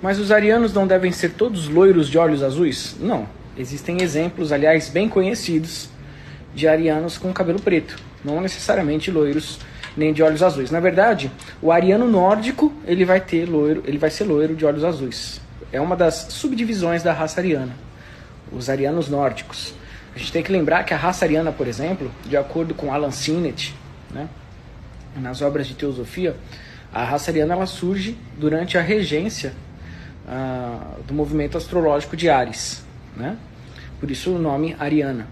Mas os arianos não devem ser todos loiros de olhos azuis? Não. Existem exemplos, aliás, bem conhecidos, de arianos com cabelo preto. Não necessariamente loiros nem de olhos azuis. Na verdade, o ariano nórdico ele vai ser loiro de olhos azuis. É uma das subdivisões da raça ariana, os arianos nórdicos. A gente tem que lembrar que a raça ariana, por exemplo, de acordo com Alan Sinnett, né, nas obras de teosofia, a raça ariana ela surge durante a regência do movimento astrológico de Áries, né? Por isso o nome Ariana.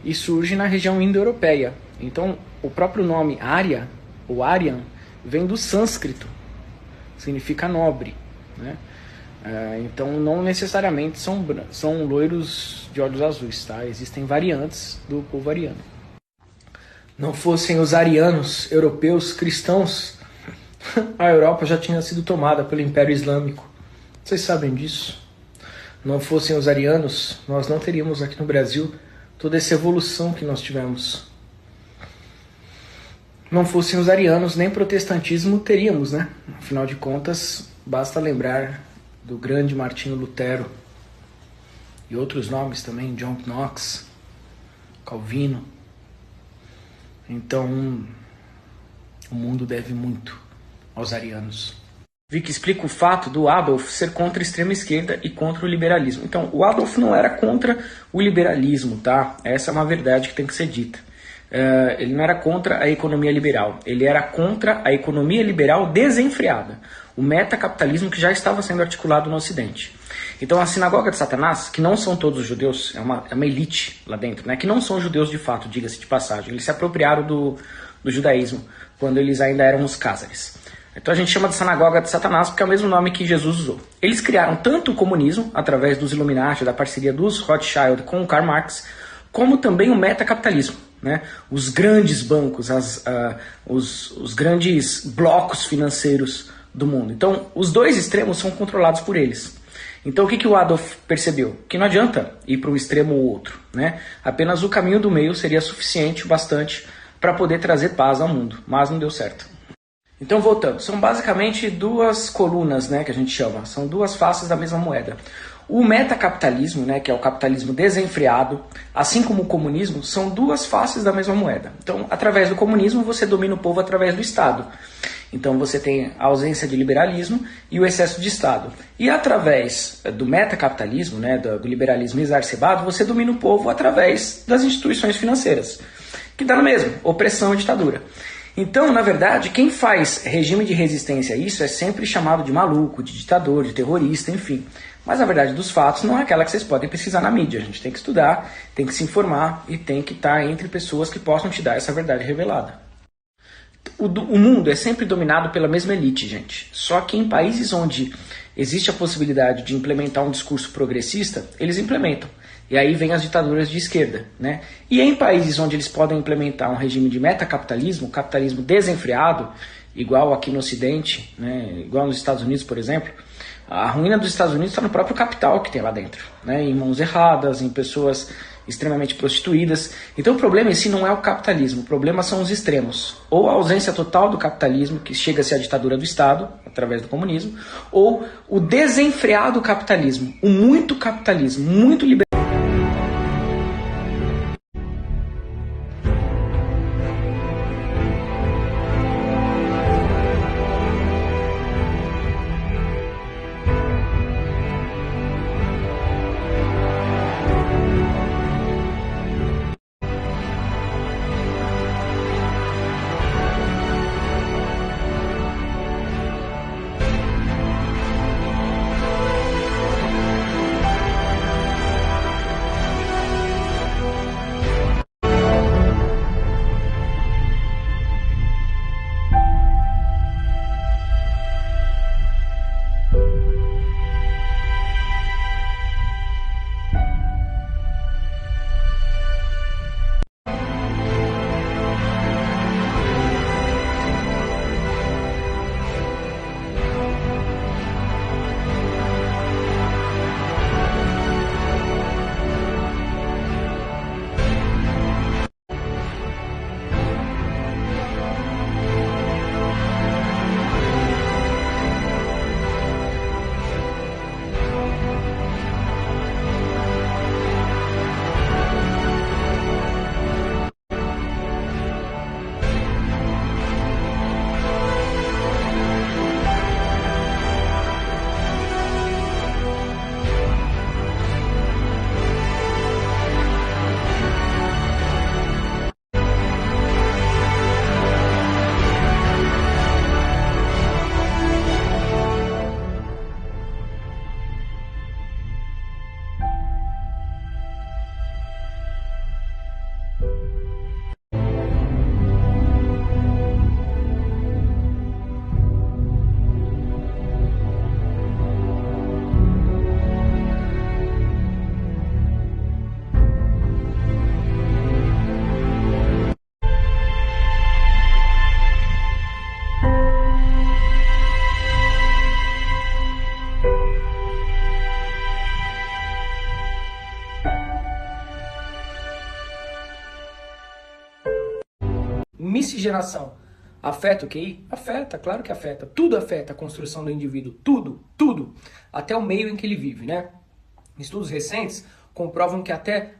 E surge na região indo-europeia. Então, o próprio nome Arya, ou Aryan, vem do sânscrito. Significa nobre, né? Então, não necessariamente são loiros de olhos azuis, tá? Existem variantes do povo ariano. Não fossem os arianos, europeus, cristãos, a Europa já tinha sido tomada pelo Império Islâmico. Vocês sabem disso? Não fossem os arianos, nós não teríamos aqui no Brasil toda essa evolução que nós tivemos. Não fossem os arianos, nem protestantismo teríamos, né? Afinal de contas, basta lembrar do grande Martinho Lutero e outros nomes também, John Knox, Calvino. Então, o mundo deve muito aos arianos. Vi que explica o fato do Adolf ser contra a extrema esquerda e contra o liberalismo. Então, o Adolf não era contra o liberalismo, tá? Essa é uma verdade que tem que ser dita. Ele não era contra a economia liberal, ele era contra a economia liberal desenfreada, o metacapitalismo que já estava sendo articulado no Ocidente. Então a sinagoga de Satanás, que não são todos os judeus, é uma elite lá dentro, né, que não são judeus de fato, diga-se de passagem, eles se apropriaram do judaísmo quando eles ainda eram os cázares. Então a gente chama de sinagoga de Satanás porque é o mesmo nome que Jesus usou. Eles criaram tanto o comunismo, através dos Illuminati, da parceria dos Rothschild com o Karl Marx, como também o metacapitalismo, né? Os grandes bancos, os grandes blocos financeiros do mundo. Então, os dois extremos são controlados por eles. Então, o que o Adolf percebeu? Que não adianta ir para um extremo ou outro, né? Apenas o caminho do meio seria suficiente, bastante, para poder trazer paz ao mundo. Mas não deu certo. Então, voltando. São basicamente duas colunas, né, que a gente chama. São duas faces da mesma moeda. O metacapitalismo, né, que é o capitalismo desenfreado, assim como o comunismo, são duas faces da mesma moeda. Então, através do comunismo, você domina o povo através do Estado. Então, você tem a ausência de liberalismo e o excesso de Estado. E através do metacapitalismo, né, do liberalismo exacerbado, você domina o povo através das instituições financeiras, que dá no mesmo, opressão e ditadura. Então, na verdade, quem faz regime de resistência a isso é sempre chamado de maluco, de ditador, de terrorista, enfim. Mas a verdade dos fatos não é aquela que vocês podem pesquisar na mídia. A gente tem que estudar, tem que se informar e tem que estar entre pessoas que possam te dar essa verdade revelada. O mundo é sempre dominado pela mesma elite, gente. Só que em países onde existe a possibilidade de implementar um discurso progressista, eles implementam. E aí vem as ditaduras de esquerda, né? E em países onde eles podem implementar um regime de metacapitalismo, capitalismo desenfreado, igual aqui no Ocidente, né? Igual nos Estados Unidos, por exemplo, a ruína dos Estados Unidos está no próprio capital que tem lá dentro, né? Em mãos erradas, em pessoas extremamente prostituídas. Então o problema em si não é o capitalismo, o problema são os extremos. Ou a ausência total do capitalismo, que chega a ser a ditadura do Estado, através do comunismo, ou o desenfreado capitalismo, o muito capitalismo, muito liberal. miscigenação afeta o QI? Afeta, claro que afeta. Tudo afeta a construção do indivíduo. Tudo, tudo. Até o meio em que ele vive, né? Estudos recentes comprovam que até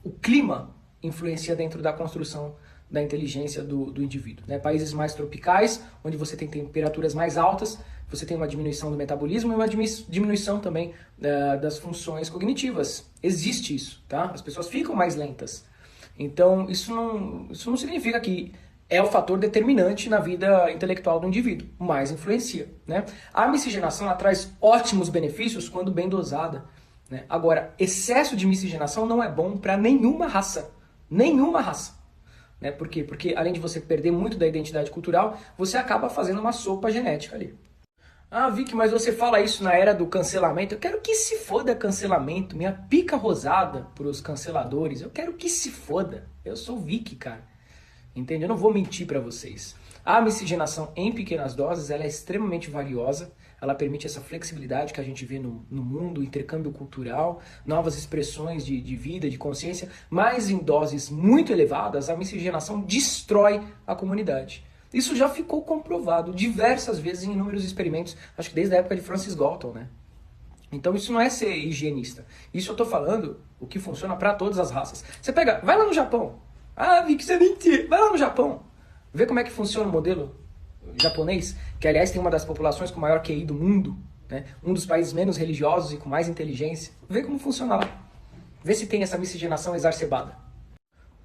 o clima influencia dentro da construção da inteligência do indivíduo, né? Países mais tropicais, onde você tem temperaturas mais altas, você tem uma diminuição do metabolismo e uma diminuição também das funções cognitivas. Existe isso, tá? As pessoas ficam mais lentas. Então, isso não significa que é o fator determinante na vida intelectual do indivíduo, mas influencia, né? A miscigenação ela traz ótimos benefícios quando bem dosada, né? Agora, excesso de miscigenação não é bom para nenhuma raça. Nenhuma raça. Né? Por quê? Porque além de você perder muito da identidade cultural, você acaba fazendo uma sopa genética ali. Ah, Vicky, mas você fala isso na era do cancelamento. Eu quero que se foda cancelamento. Minha pica rosada pros canceladores. Eu quero que se foda. Eu sou Vicky, cara. Entende? Eu não vou mentir pra vocês. A miscigenação em pequenas doses ela é extremamente valiosa. Ela permite essa flexibilidade que a gente vê no mundo, intercâmbio cultural, novas expressões de vida, de consciência, mas em doses muito elevadas, a miscigenação destrói a comunidade. Isso já ficou comprovado diversas vezes em inúmeros experimentos, acho que desde a época de Francis Galton, né? Então isso não é ser higienista. Isso eu tô falando o que funciona para todas as raças. Você pega, vai lá no Japão. Ah, Vicky, você mentiu. Vai lá no Japão. Vê como é que funciona o modelo japonês, que aliás tem uma das populações com maior QI do mundo, né? Um dos países menos religiosos e com mais inteligência. Vê como funciona lá. Vê se tem essa miscigenação exacerbada.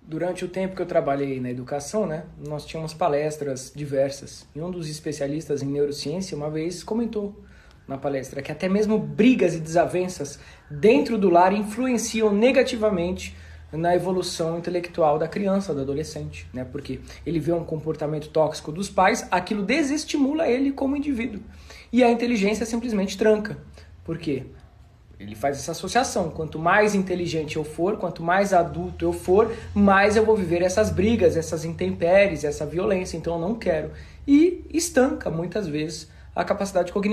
Durante o tempo que eu trabalhei na educação, né, nós tínhamos palestras diversas. E um dos especialistas em neurociência uma vez comentou na palestra que até mesmo brigas e desavenças dentro do lar influenciam negativamente na evolução intelectual da criança, do adolescente, né? Porque ele vê um comportamento tóxico dos pais, aquilo desestimula ele como indivíduo. E a inteligência simplesmente tranca. Por quê? Ele faz essa associação. Quanto mais inteligente eu for, quanto mais adulto eu for, mais eu vou viver essas brigas, essas intempéries, essa violência. Então eu não quero. E estanca, muitas vezes, a capacidade cognitiva.